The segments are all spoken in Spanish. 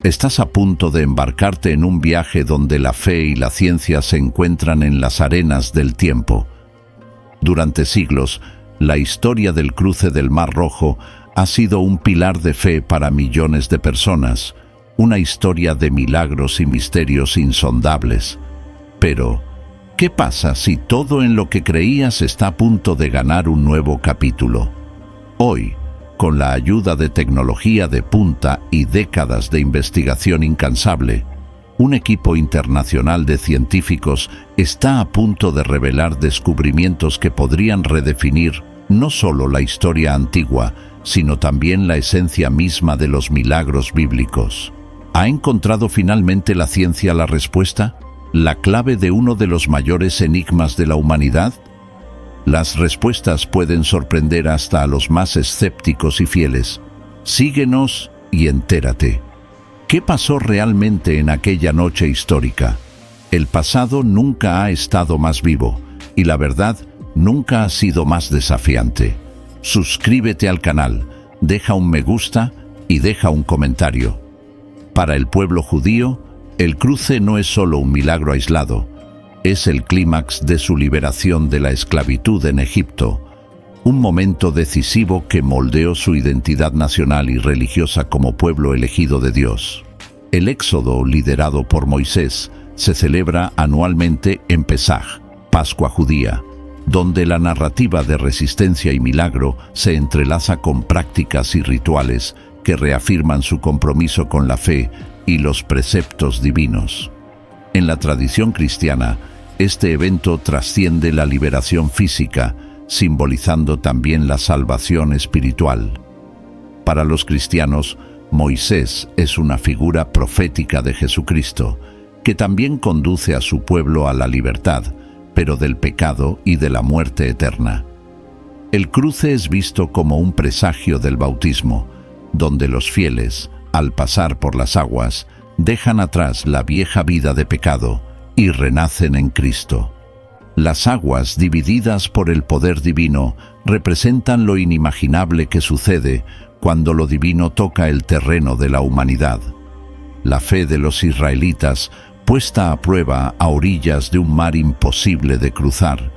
Estás a punto de embarcarte en un viaje donde la fe y la ciencia se encuentran en las arenas del tiempo. Durante siglos, la historia del cruce del Mar Rojo ha sido un pilar de fe para millones de personas, una historia de milagros y misterios insondables. Pero, ¿qué pasa si todo en lo que creías está a punto de ganar un nuevo capítulo? Hoy, con la ayuda de tecnología de punta y décadas de investigación incansable, un equipo internacional de científicos está a punto de revelar descubrimientos que podrían redefinir no solo la historia antigua, sino también la esencia misma de los milagros bíblicos. ¿Ha encontrado finalmente la ciencia la respuesta? ¿La clave de uno de los mayores enigmas de la humanidad? Las respuestas pueden sorprender hasta a los más escépticos y fieles. Síguenos y entérate. ¿Qué pasó realmente en aquella noche histórica? El pasado nunca ha estado más vivo y la verdad nunca ha sido más desafiante. Suscríbete al canal, deja un me gusta y deja un comentario. Para el pueblo judío, el cruce no es solo un milagro aislado, es el clímax de su liberación de la esclavitud en Egipto, un momento decisivo que moldeó su identidad nacional y religiosa como pueblo elegido de Dios. El éxodo, liderado por Moisés, se celebra anualmente en Pesaj, Pascua judía, donde la narrativa de resistencia y milagro se entrelaza con prácticas y rituales que reafirman su compromiso con la fe y los preceptos divinos. En la tradición cristiana, este evento trasciende la liberación física, simbolizando también la salvación espiritual. Para los cristianos, Moisés es una figura profética de Jesucristo, que también conduce a su pueblo a la libertad, pero del pecado y de la muerte eterna. El cruce es visto como un presagio del bautismo, donde los fieles, al pasar por las aguas, dejan atrás la vieja vida de pecado y renacen en Cristo. Las aguas, divididas por el poder divino, representan lo inimaginable que sucede cuando lo divino toca el terreno de la humanidad. La fe de los israelitas, puesta a prueba a orillas de un mar imposible de cruzar,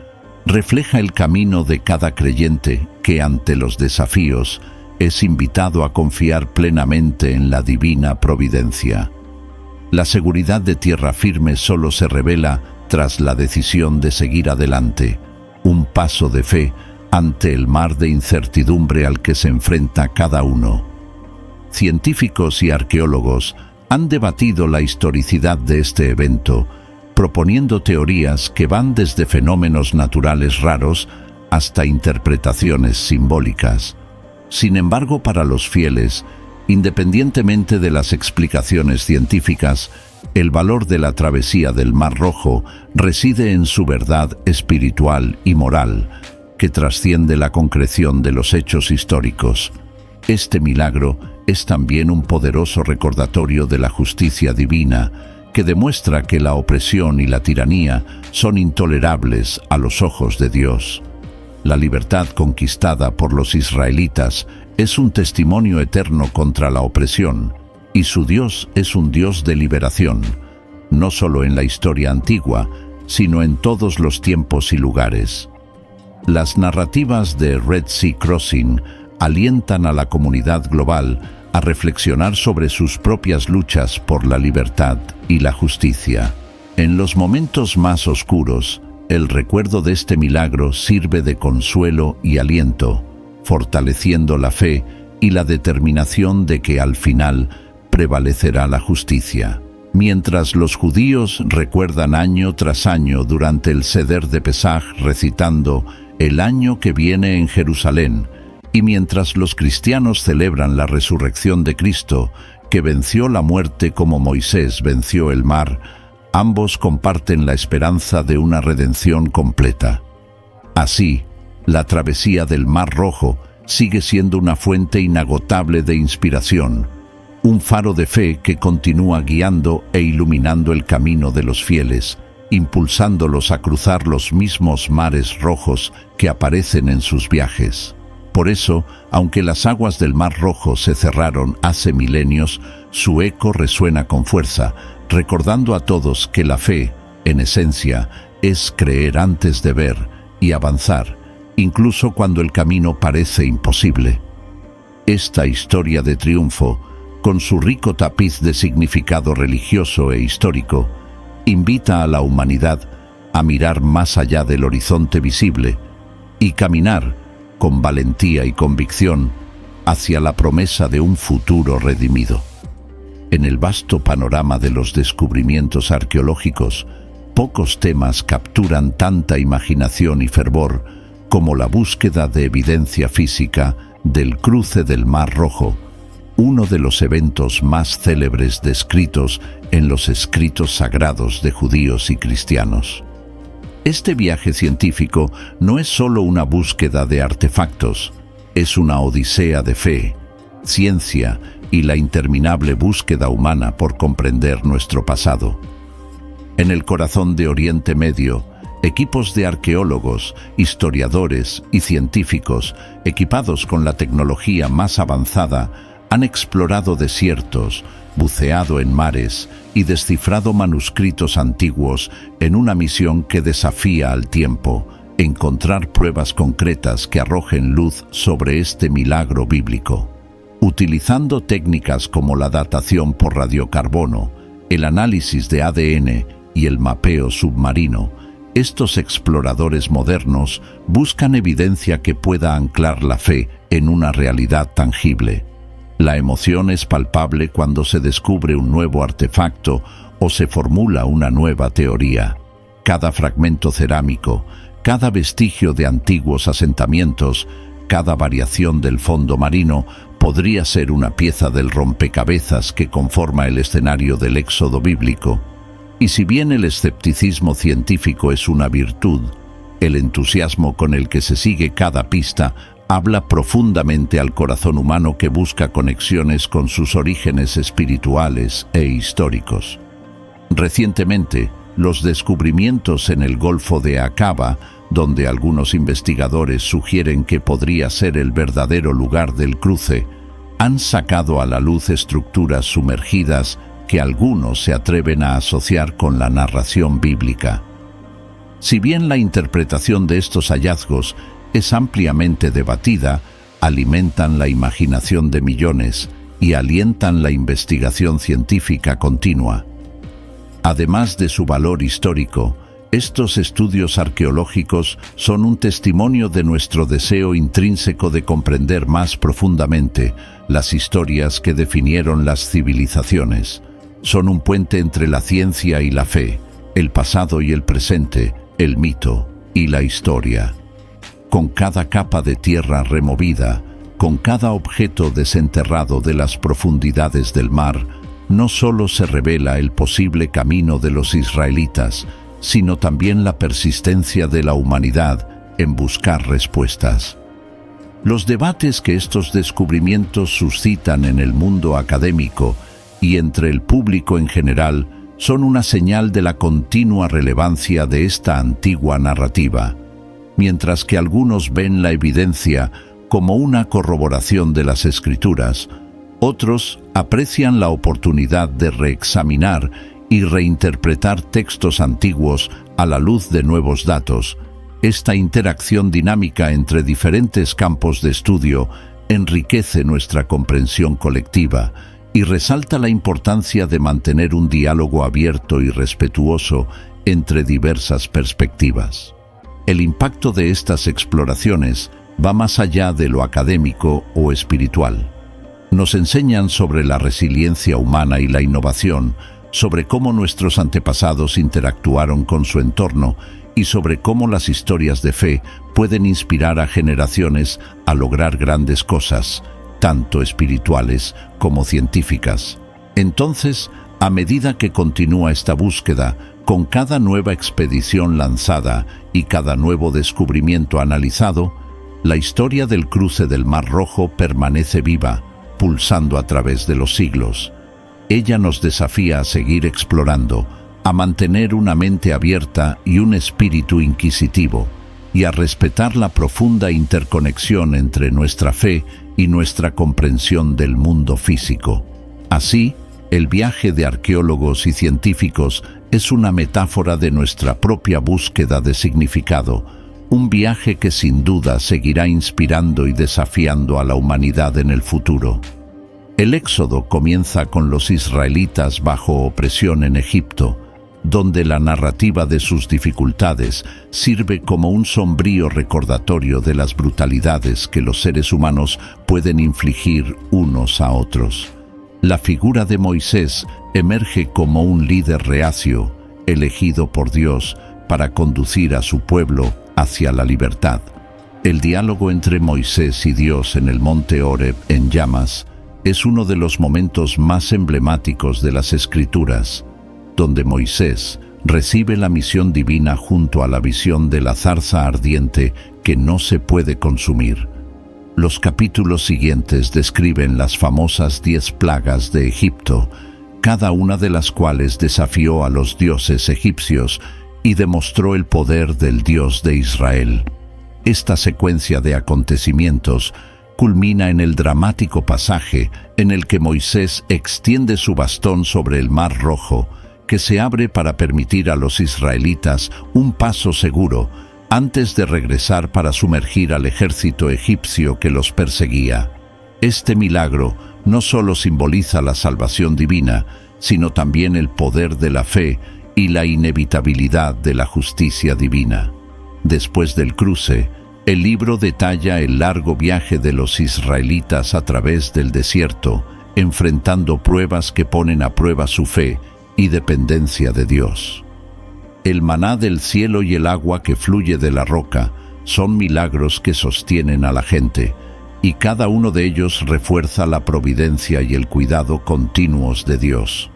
refleja el camino de cada creyente que, ante los desafíos, es invitado a confiar plenamente en la divina providencia. La seguridad de tierra firme solo se revela tras la decisión de seguir adelante, un paso de fe ante el mar de incertidumbre al que se enfrenta cada uno. Científicos y arqueólogos han debatido la historicidad de este evento, proponiendo teorías que van desde fenómenos naturales raros hasta interpretaciones simbólicas. Sin embargo, para los fieles, independientemente de las explicaciones científicas, el valor de la travesía del Mar Rojo reside en su verdad espiritual y moral, que trasciende la concreción de los hechos históricos. Este milagro es también un poderoso recordatorio de la justicia divina, que demuestra que la opresión y la tiranía son intolerables a los ojos de Dios. La libertad conquistada por los israelitas es un testimonio eterno contra la opresión, y su Dios es un Dios de liberación, no solo en la historia antigua, sino en todos los tiempos y lugares. Las narrativas de Red Sea Crossing alientan a la comunidad global a reflexionar sobre sus propias luchas por la libertad y la justicia. En los momentos más oscuros, el recuerdo de este milagro sirve de consuelo y aliento, fortaleciendo la fe y la determinación de que al final prevalecerá la justicia. Mientras los judíos recuerdan año tras año durante el Seder de Pesaj recitando el año que viene en Jerusalén, y mientras los cristianos celebran la resurrección de Cristo, que venció la muerte como Moisés venció el mar, ambos comparten la esperanza de una redención completa. Así, la travesía del Mar Rojo sigue siendo una fuente inagotable de inspiración, un faro de fe que continúa guiando e iluminando el camino de los fieles, impulsándolos a cruzar los mismos mares rojos que aparecen en sus viajes. Por eso, aunque las aguas del Mar Rojo se cerraron hace milenios, Su eco resuena con fuerza, recordando a todos que la fe, en esencia, es creer antes de ver y avanzar, incluso cuando el camino parece imposible. Esta historia de triunfo, con su rico tapiz de significado religioso e histórico, invita a la humanidad a mirar más allá del horizonte visible y caminar, con valentía y convicción, hacia la promesa de un futuro redimido. En el vasto panorama de los descubrimientos arqueológicos, pocos temas capturan tanta imaginación y fervor como la búsqueda de evidencia física del cruce del Mar Rojo, uno de los eventos más célebres descritos en los escritos sagrados de judíos y cristianos. Este viaje científico no es solo una búsqueda de artefactos, es una odisea de fe, ciencia y la interminable búsqueda humana por comprender nuestro pasado. En el corazón de Oriente Medio, equipos de arqueólogos, historiadores y científicos, equipados con la tecnología más avanzada, han explorado desiertos, buceado en mares y descifrado manuscritos antiguos en una misión que desafía al tiempo: encontrar pruebas concretas que arrojen luz sobre este milagro bíblico. Utilizando técnicas como la datación por radiocarbono, el análisis de ADN y el mapeo submarino, estos exploradores modernos buscan evidencia que pueda anclar la fe en una realidad tangible. La emoción es palpable cuando se descubre un nuevo artefacto o se formula una nueva teoría. Cada fragmento cerámico, cada vestigio de antiguos asentamientos, cada variación del fondo marino podría ser una pieza del rompecabezas que conforma el escenario del éxodo bíblico. Y si bien el escepticismo científico es una virtud, el entusiasmo con el que se sigue cada pista habla profundamente al corazón humano que busca conexiones con sus orígenes espirituales e históricos. Recientemente, los descubrimientos en el Golfo de Aqaba, donde algunos investigadores sugieren que podría ser el verdadero lugar del cruce, han sacado a la luz estructuras sumergidas que algunos se atreven a asociar con la narración bíblica. Si bien la interpretación de estos hallazgos es ampliamente debatida, alimentan la imaginación de millones y alientan la investigación científica continua. Además de su valor histórico, estos estudios arqueológicos son un testimonio de nuestro deseo intrínseco de comprender más profundamente las historias que definieron las civilizaciones. Son un puente entre la ciencia y la fe, el pasado y el presente, el mito y la historia. Con cada capa de tierra removida, con cada objeto desenterrado de las profundidades del mar, no solo se revela el posible camino de los israelitas, sino también la persistencia de la humanidad en buscar respuestas. Los debates que estos descubrimientos suscitan en el mundo académico y entre el público en general son una señal de la continua relevancia de esta antigua narrativa. Mientras que algunos ven la evidencia como una corroboración de las Escrituras, otros aprecian la oportunidad de reexaminar y reinterpretar textos antiguos a la luz de nuevos datos. Esta interacción dinámica entre diferentes campos de estudio enriquece nuestra comprensión colectiva y resalta la importancia de mantener un diálogo abierto y respetuoso entre diversas perspectivas. El impacto de estas exploraciones va más allá de lo académico o espiritual. Nos enseñan sobre la resiliencia humana y la innovación, sobre cómo nuestros antepasados interactuaron con su entorno y sobre cómo las historias de fe pueden inspirar a generaciones a lograr grandes cosas, tanto espirituales como científicas. Entonces, a medida que continúa esta búsqueda, con cada nueva expedición lanzada y cada nuevo descubrimiento analizado, la historia del cruce del Mar Rojo permanece viva, pulsando a través de los siglos. Ella nos desafía a seguir explorando, a mantener una mente abierta y un espíritu inquisitivo, y a respetar la profunda interconexión entre nuestra fe y nuestra comprensión del mundo físico. Así, El viaje de arqueólogos y científicos es una metáfora de nuestra propia búsqueda de significado, un viaje que sin duda seguirá inspirando y desafiando a la humanidad en el futuro. El Éxodo comienza con los israelitas bajo opresión en Egipto, donde la narrativa de sus dificultades sirve como un sombrío recordatorio de las brutalidades que los seres humanos pueden infligir unos a otros. La figura de Moisés emerge como un líder reacio, elegido por Dios para conducir a su pueblo hacia la libertad. El diálogo entre Moisés y Dios en el monte Horeb en llamas es uno de los momentos más emblemáticos de las Escrituras, donde Moisés recibe la misión divina junto a la visión de la zarza ardiente que no se puede consumir. Los capítulos siguientes describen las famosas 10 plagas de Egipto, cada una de las cuales desafió a los dioses egipcios y demostró el poder del Dios de Israel. Esta secuencia de acontecimientos culmina en el dramático pasaje en el que Moisés extiende su bastón sobre el Mar Rojo, que se abre para permitir a los israelitas un paso seguro antes de regresar para sumergir al ejército egipcio que los perseguía. Este milagro no solo simboliza la salvación divina, sino también el poder de la fe y la inevitabilidad de la justicia divina. Después del cruce, el libro detalla el largo viaje de los israelitas a través del desierto, enfrentando pruebas que ponen a prueba su fe y dependencia de Dios. El maná del cielo y el agua que fluye de la roca son milagros que sostienen a la gente, y cada uno de ellos refuerza la providencia y el cuidado continuos de Dios.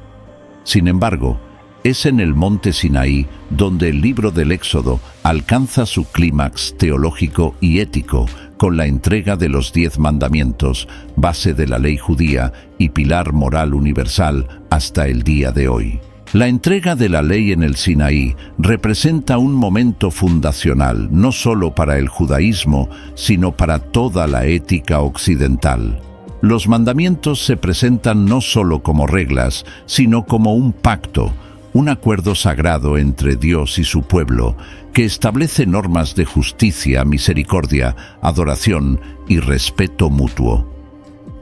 Sin embargo, es en el monte Sinaí donde el libro del Éxodo alcanza su clímax teológico y ético con la entrega de los 10 mandamientos, base de la ley judía y pilar moral universal hasta el día de hoy. La entrega de la ley en el Sinaí representa un momento fundacional no solo para el judaísmo, sino para toda la ética occidental. Los mandamientos se presentan no solo como reglas, sino como un pacto, un acuerdo sagrado entre Dios y su pueblo, que establece normas de justicia, misericordia, adoración y respeto mutuo.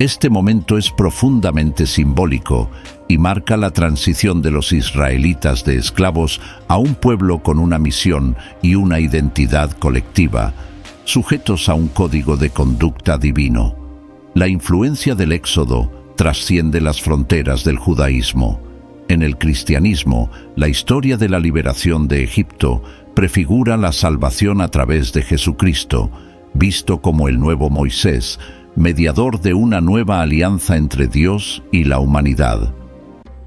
Este momento es profundamente simbólico y marca la transición de los israelitas de esclavos a un pueblo con una misión y una identidad colectiva, sujetos a un código de conducta divino. La influencia del Éxodo trasciende las fronteras del judaísmo. En el cristianismo, la historia de la liberación de Egipto prefigura la salvación a través de Jesucristo, visto como el nuevo Moisés, mediador de una nueva alianza entre Dios y la humanidad.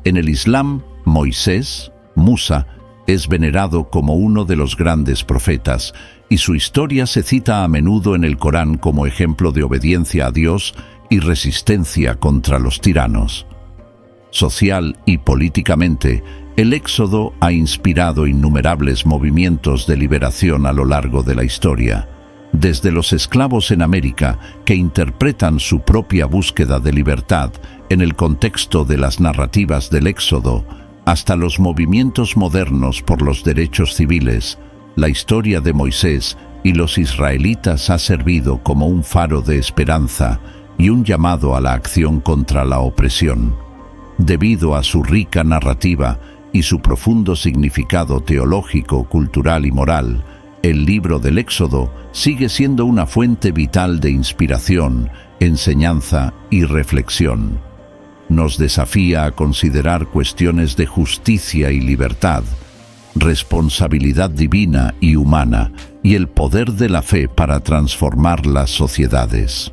En el Islam, Moisés, Musa, es venerado como uno de los grandes profetas, y su historia se cita a menudo en el Corán como ejemplo de obediencia a Dios y resistencia contra los tiranos. Social y políticamente, el Éxodo ha inspirado innumerables movimientos de liberación a lo largo de la historia, desde los esclavos en América, que interpretan su propia búsqueda de libertad en el contexto de las narrativas del Éxodo, hasta los movimientos modernos por los derechos civiles. La historia de Moisés y los israelitas ha servido como un faro de esperanza y un llamado a la acción contra la opresión. Debido a su rica narrativa y su profundo significado teológico, cultural y moral, el libro del Éxodo sigue siendo una fuente vital de inspiración, enseñanza y reflexión. Nos desafía a considerar cuestiones de justicia y libertad, responsabilidad divina y humana, y el poder de la fe para transformar las sociedades.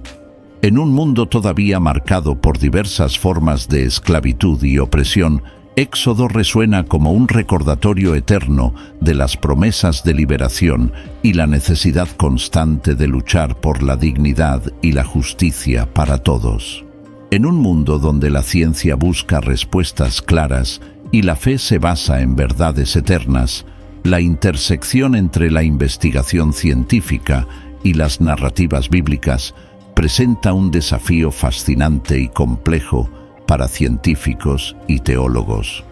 En un mundo todavía marcado por diversas formas de esclavitud y opresión, Éxodo resuena como un recordatorio eterno de las promesas de liberación y la necesidad constante de luchar por la dignidad y la justicia para todos. En un mundo donde la ciencia busca respuestas claras y la fe se basa en verdades eternas, la intersección entre la investigación científica y las narrativas bíblicas presenta un desafío fascinante y complejo, para científicos y teólogos.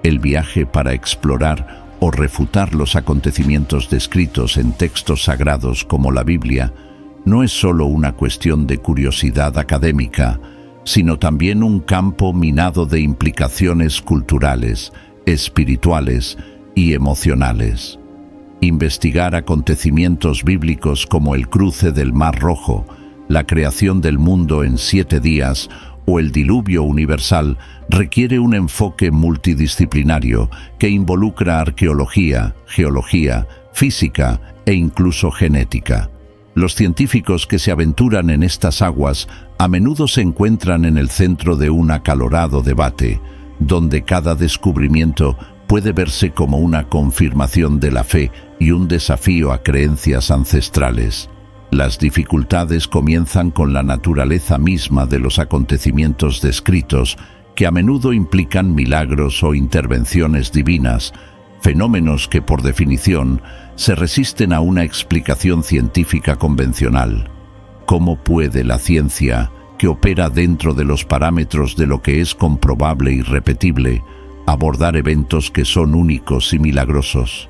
El viaje para explorar o refutar los acontecimientos descritos en textos sagrados como la Biblia no es solo una cuestión de curiosidad académica, sino también un campo minado de implicaciones culturales, espirituales y emocionales. Investigar acontecimientos bíblicos como el cruce del Mar Rojo, la creación del mundo en 7 días o el diluvio universal requiere un enfoque multidisciplinario que involucra arqueología, geología, física e incluso genética. Los científicos que se aventuran en estas aguas a menudo se encuentran en el centro de un acalorado debate, donde cada descubrimiento puede verse como una confirmación de la fe y un desafío a creencias ancestrales. Las dificultades comienzan con la naturaleza misma de los acontecimientos descritos, que a menudo implican milagros o intervenciones divinas, fenómenos que por definición se resisten a una explicación científica convencional. ¿Cómo puede la ciencia, que opera dentro de los parámetros de lo que es comprobable y repetible, abordar eventos que son únicos y milagrosos?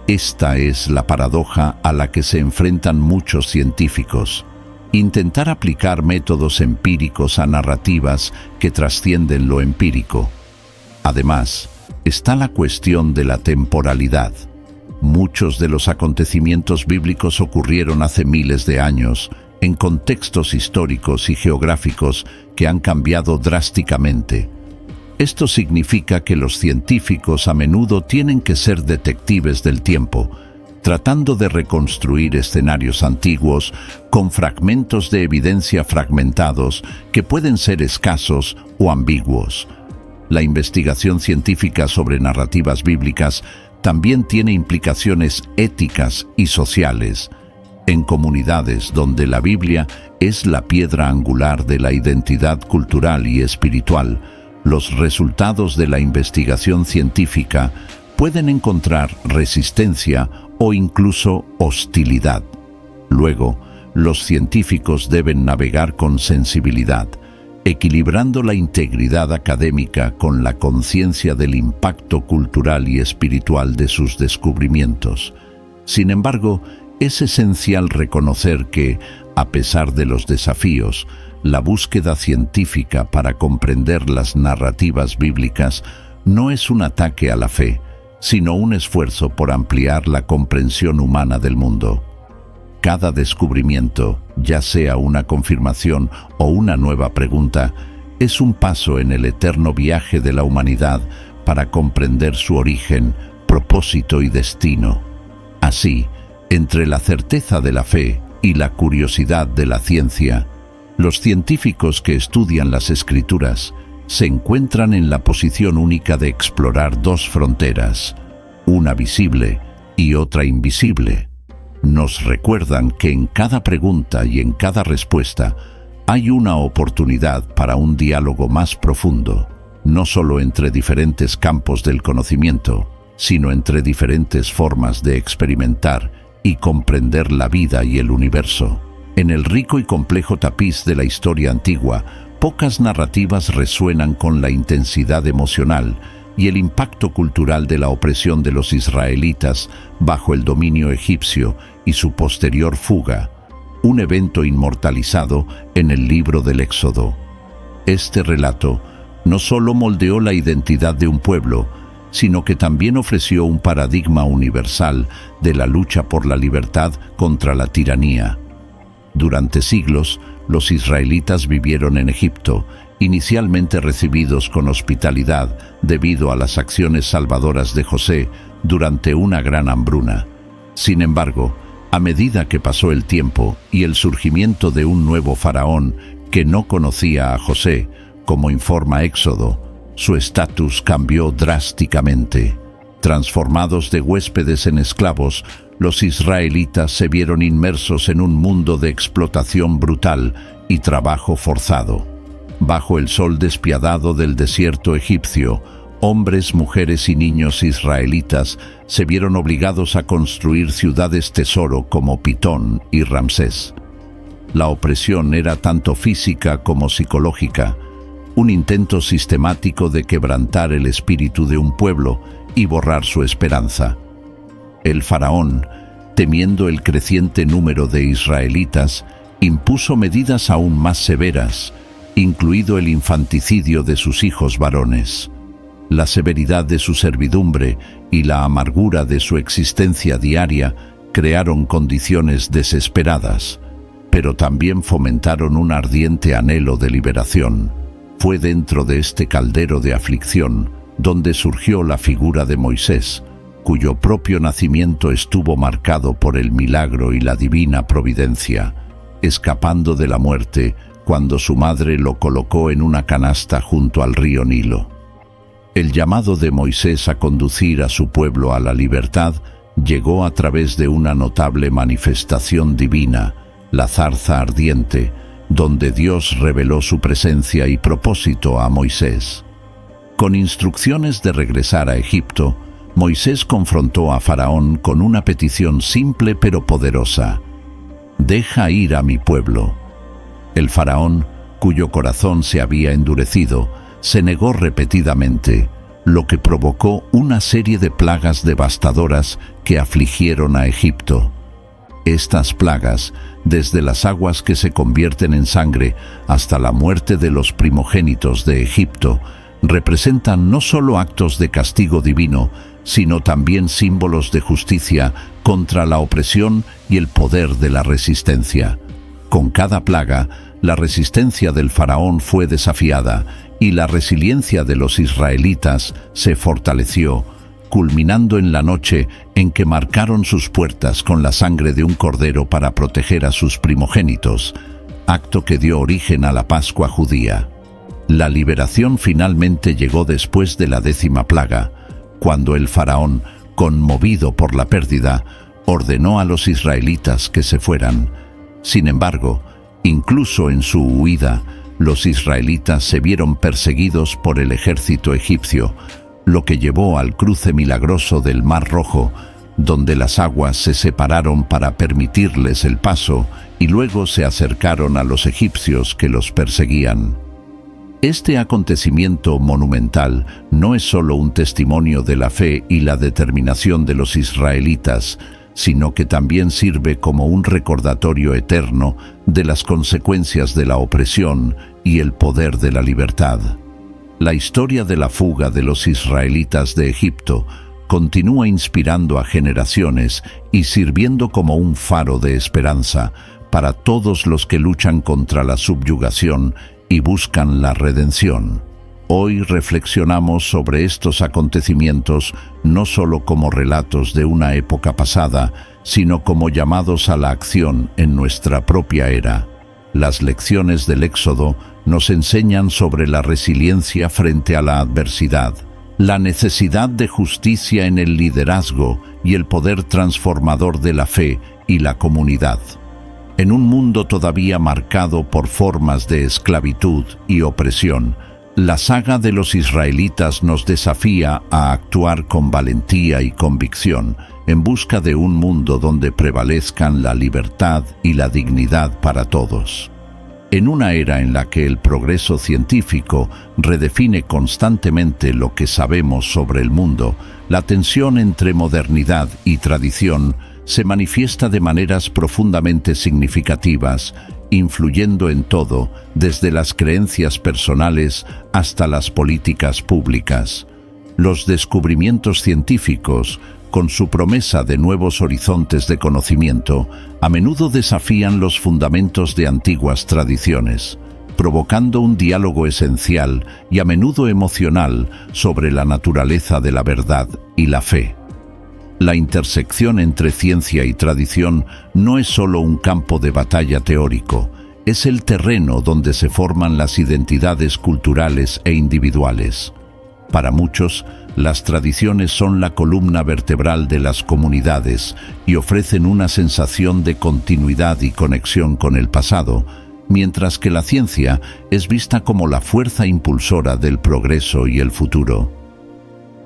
Esta es la paradoja a la que se enfrentan muchos científicos. Intentar aplicar métodos empíricos a narrativas que trascienden lo empírico. Además, está la cuestión de la temporalidad. Muchos de los acontecimientos bíblicos ocurrieron hace miles de años, en contextos históricos y geográficos que han cambiado drásticamente. Esto significa que los científicos a menudo tienen que ser detectives del tiempo, tratando de reconstruir escenarios antiguos con fragmentos de evidencia fragmentados que pueden ser escasos o ambiguos. La investigación científica sobre narrativas bíblicas también tiene implicaciones éticas y sociales. En comunidades donde la Biblia es la piedra angular de la identidad cultural y espiritual, los resultados de la investigación científica pueden encontrar resistencia o incluso hostilidad. Luego, los científicos deben navegar con sensibilidad, equilibrando la integridad académica con la conciencia del impacto cultural y espiritual de sus descubrimientos. Sin embargo, es esencial reconocer que, a pesar de los desafíos, la búsqueda científica para comprender las narrativas bíblicas no es un ataque a la fe, sino un esfuerzo por ampliar la comprensión humana del mundo. Cada descubrimiento, ya sea una confirmación o una nueva pregunta, es un paso en el eterno viaje de la humanidad para comprender su origen, propósito y destino. Así, entre la certeza de la fe y la curiosidad de la ciencia, los científicos que estudian las Escrituras se encuentran en la posición única de explorar dos fronteras, una visible y otra invisible. Nos recuerdan que en cada pregunta y en cada respuesta hay una oportunidad para un diálogo más profundo, no solo entre diferentes campos del conocimiento, sino entre diferentes formas de experimentar y comprender la vida y el universo. En el rico y complejo tapiz de la historia antigua, pocas narrativas resuenan con la intensidad emocional y el impacto cultural de la opresión de los israelitas bajo el dominio egipcio y su posterior fuga, un evento inmortalizado en el libro del Éxodo. Este relato no solo moldeó la identidad de un pueblo, sino que también ofreció un paradigma universal de la lucha por la libertad contra la tiranía. Durante siglos, los israelitas vivieron en Egipto, inicialmente recibidos con hospitalidad debido a las acciones salvadoras de José durante una gran hambruna. Sin embargo, a medida que pasó el tiempo y el surgimiento de un nuevo faraón que no conocía a José, como informa Éxodo, su estatus cambió drásticamente. Transformados de huéspedes en esclavos, los israelitas se vieron inmersos en un mundo de explotación brutal y trabajo forzado. Bajo el sol despiadado del desierto egipcio, hombres, mujeres y niños israelitas se vieron obligados a construir ciudades tesoro como Pitón y Ramsés. La opresión era tanto física como psicológica. un intento sistemático de quebrantar el espíritu de un pueblo y borrar su esperanza. El faraón, temiendo el creciente número de israelitas, impuso medidas aún más severas, incluido el infanticidio de sus hijos varones. La severidad de su servidumbre y la amargura de su existencia diaria crearon condiciones desesperadas, pero también fomentaron un ardiente anhelo de liberación. Fue dentro de este caldero de aflicción donde surgió la figura de Moisés, cuyo propio nacimiento estuvo marcado por el milagro y la divina providencia, escapando de la muerte cuando su madre lo colocó en una canasta junto al río Nilo. El llamado de Moisés a conducir a su pueblo a la libertad llegó a través de una notable manifestación divina, la zarza ardiente, donde Dios reveló su presencia y propósito a Moisés. Con instrucciones de regresar a Egipto, Moisés confrontó a Faraón con una petición simple pero poderosa: «Deja ir a mi pueblo». El faraón, cuyo corazón se había endurecido, se negó repetidamente, lo que provocó una serie de plagas devastadoras que afligieron a Egipto. Estas plagas, desde las aguas que se convierten en sangre hasta la muerte de los primogénitos de Egipto, representan no solo actos de castigo divino, sino también símbolos de justicia contra la opresión y el poder de la resistencia. Con cada plaga, la resistencia del faraón fue desafiada y la resiliencia de los israelitas se fortaleció, culminando en la noche en que marcaron sus puertas con la sangre de un cordero para proteger a sus primogénitos, acto que dio origen a la Pascua judía. La liberación finalmente llegó después de la 10ª plaga, cuando el faraón, conmovido por la pérdida, ordenó a los israelitas que se fueran. Sin embargo, incluso en su huida, los israelitas se vieron perseguidos por el ejército egipcio, lo que llevó al cruce milagroso del Mar Rojo, donde las aguas se separaron para permitirles el paso y luego se acercaron a los egipcios que los perseguían. Este acontecimiento monumental no es solo un testimonio de la fe y la determinación de los israelitas, sino que también sirve como un recordatorio eterno de las consecuencias de la opresión y el poder de la libertad. La historia de la fuga de los israelitas de Egipto continúa inspirando a generaciones y sirviendo como un faro de esperanza para todos los que luchan contra la subyugación y buscan la redención. Hoy reflexionamos sobre estos acontecimientos no solo como relatos de una época pasada, sino como llamados a la acción en nuestra propia era. Las lecciones del Éxodo nos enseñan sobre la resiliencia frente a la adversidad, la necesidad de justicia en el liderazgo y el poder transformador de la fe y la comunidad. En un mundo todavía marcado por formas de esclavitud y opresión, la saga de los israelitas nos desafía a actuar con valentía y convicción en busca de un mundo donde prevalezcan la libertad y la dignidad para todos. En una era en la que el progreso científico redefine constantemente lo que sabemos sobre el mundo, la tensión entre modernidad y tradición se manifiesta de maneras profundamente significativas, influyendo en todo, desde las creencias personales hasta las políticas públicas. Los descubrimientos científicos, con su promesa de nuevos horizontes de conocimiento, a menudo desafían los fundamentos de antiguas tradiciones, provocando un diálogo esencial y a menudo emocional sobre la naturaleza de la verdad y la fe. La intersección entre ciencia y tradición no es solo un campo de batalla teórico, es el terreno donde se forman las identidades culturales e individuales. Para muchos, las tradiciones son la columna vertebral de las comunidades y ofrecen una sensación de continuidad y conexión con el pasado, mientras que la ciencia es vista como la fuerza impulsora del progreso y el futuro.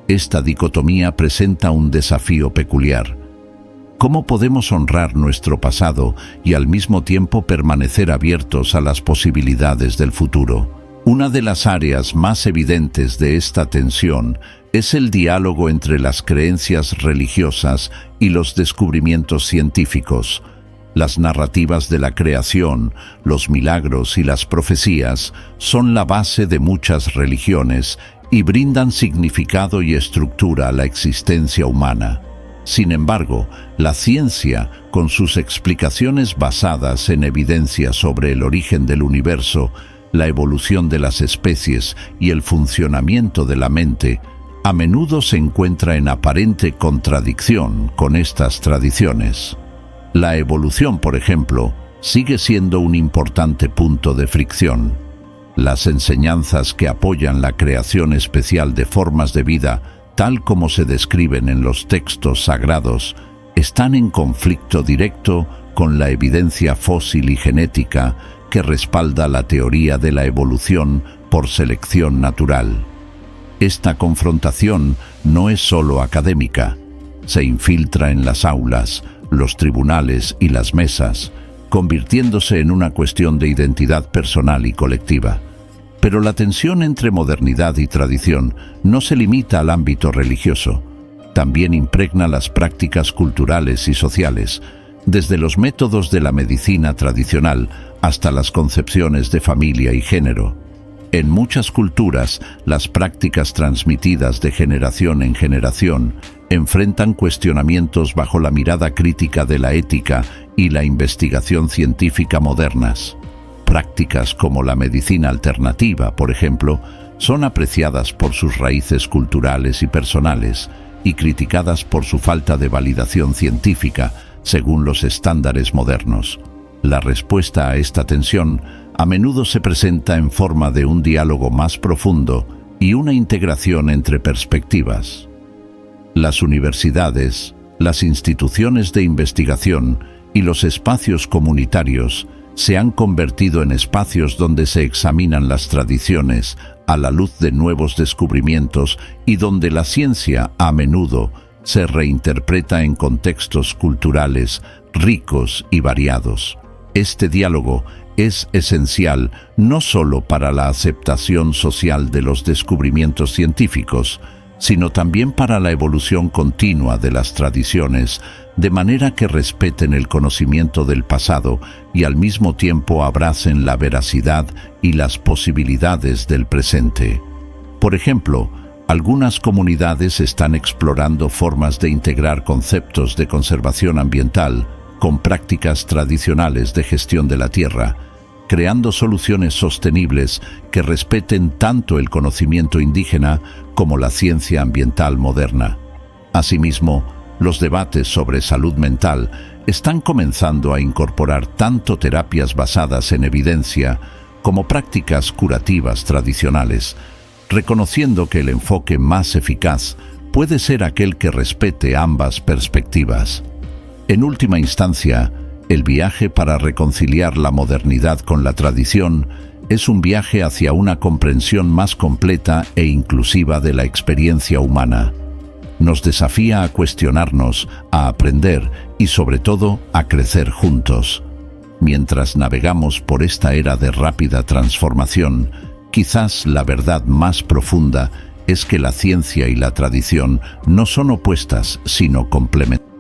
Esta dicotomía presenta un desafío peculiar. ¿Cómo podemos honrar nuestro pasado y al mismo tiempo permanecer abiertos a las posibilidades del futuro? Una de las áreas más evidentes de esta tensión es el diálogo entre las creencias religiosas y los descubrimientos científicos. Las narrativas de la creación, los milagros y las profecías son la base de muchas religiones y brindan significado y estructura a la existencia humana. Sin embargo, la ciencia, con sus explicaciones basadas en evidencia sobre el origen del universo, la evolución de las especies y el funcionamiento de la mente, a menudo se encuentra en aparente contradicción con estas tradiciones. La evolución, por ejemplo, sigue siendo un importante punto de fricción. Las enseñanzas que apoyan la creación especial de formas de vida, tal como se describen en los textos sagrados, están en conflicto directo con la evidencia fósil y genética que respalda la teoría de la evolución por selección natural. Esta confrontación no es solo académica, se infiltra en las aulas, los tribunales y las mesas, convirtiéndose en una cuestión de identidad personal y colectiva. Pero la tensión entre modernidad y tradición no se limita al ámbito religioso, también impregna las prácticas culturales y sociales, desde los métodos de la medicina tradicional hasta las concepciones de familia y género. En muchas culturas, las prácticas transmitidas de generación en generación enfrentan cuestionamientos bajo la mirada crítica de la ética y la investigación científica modernas. Prácticas como la medicina alternativa, por ejemplo, son apreciadas por sus raíces culturales y personales y criticadas por su falta de validación científica según los estándares modernos. La respuesta a esta tensión a menudo se presenta en forma de un diálogo más profundo y una integración entre perspectivas. Las universidades, las instituciones de investigación y los espacios comunitarios se han convertido en espacios donde se examinan las tradiciones a la luz de nuevos descubrimientos y donde la ciencia, a menudo, se reinterpreta en contextos culturales ricos y variados. Este diálogo es esencial no solo para la aceptación social de los descubrimientos científicos, sino también para la evolución continua de las tradiciones, de manera que respeten el conocimiento del pasado y al mismo tiempo abracen la veracidad y las posibilidades del presente. Por ejemplo, algunas comunidades están explorando formas de integrar conceptos de conservación ambiental con prácticas tradicionales de gestión de la tierra, creando soluciones sostenibles que respeten tanto el conocimiento indígena como la ciencia ambiental moderna. Asimismo, los debates sobre salud mental están comenzando a incorporar tanto terapias basadas en evidencia como prácticas curativas tradicionales, reconociendo que el enfoque más eficaz puede ser aquel que respete ambas perspectivas. En última instancia, el viaje para reconciliar la modernidad con la tradición es un viaje hacia una comprensión más completa e inclusiva de la experiencia humana. Nos desafía a cuestionarnos, a aprender y sobre todo a crecer juntos. Mientras navegamos por esta era de rápida transformación, quizás la verdad más profunda es que la ciencia y la tradición no son opuestas, sino complementarias.